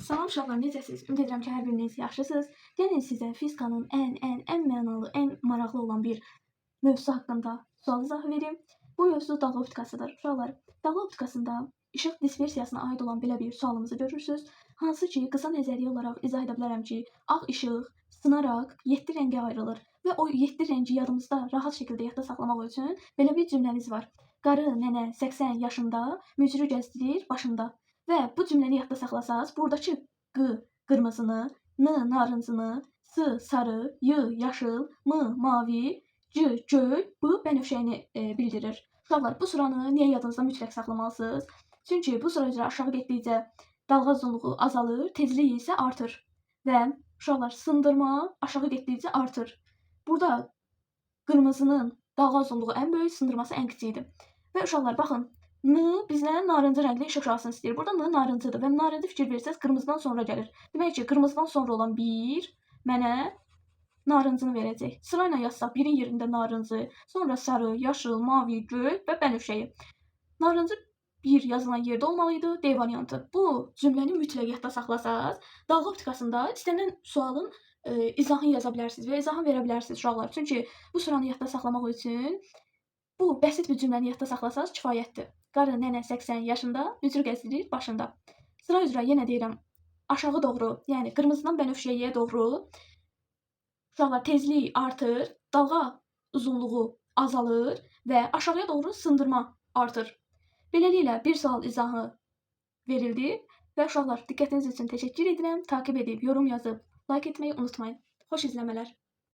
Salam uşaqlar, necəsiz? Ümid edirəm ki, hər biriniz yaxşısınız. Gəlin sizə fizikanın ən mənalı, ən maraqlı olan bir mövzusu haqqında sual izahı verim. Bu mövzu dalğa optikasıdır. Uşaqlar, dalğa optikasında işıq dispersiyasına aid olan belə bir sualımızı görürsünüz. Hansı ki, qısa nəzəriyyə olaraq izah edə bilərəm ki, ağ işıq sınaraq 7 rəngə ayrılır və o 7 rəngi yadımızda rahat şəkildə yadda saxlamaq üçün belə bir cümləmiz var. Qarı nənə 80 yaşında, mücrü gəzdirir başında. Və bu cümləni yadda saxlasaz, buradakı q qırmızını, n narıncını, s sarı, y yaşıl, m mavi, c göy, b bənövşəyini bildirir. Uşaqlar, bu sıranı niyə yadınızda mütləq saxlamalısınız? Çünki bu sıra üzrə aşağı getdikcə dalğa uzunluğu azalır, tezliyi isə artır. Və uşaqlar, sındırma aşağı getdikcə artır. Burada qırmızının dalğa uzunluğu ən böyük, sındırması ən kiçikdir. Və uşaqlar, baxın, n bizdən narıncı rəngli işıq şüasını istəyir. Burada n narıncıdır və narıncı fikir versəz qırmızıdan sonra gəlir. Demək ki, qırmızıdan sonra olan 1 mənə narıncını verəcək. Sırayla yazsaq 1-in yerində narıncı, sonra sarı, yaşıl, mavi, göy və bənövşəyi. Narıncı 1 yazılan yerdə olmalıydı, D variantı. Bu cümləni mütləq yadda saxlasaz, dalğa optikasında istənilən sualın izahını yaza bilərsiniz və izahını verə bilərsiniz uşaqlar. Çünki bu sıranı yadda saxlamaq üçün bu bəsit bir cümləni yadda saxlasaz kifayətdir. Qarı nənə 80 yaşında, mücrü gəzdirir başında. Sıra üzrə yenə deyirəm, aşağı doğru, yəni qırmızıdan bənövşəyə doğru uşaqlar tezlik artır, dalğa uzunluğu azalır və aşağıya doğru sındırma artır. Beləliklə bir sual izahı verildi və uşaqlar diqqətiniz üçün təşəkkür edirəm. Takib edib, yorum yazıb, like etməyi unutmayın. Xoş izləmələr.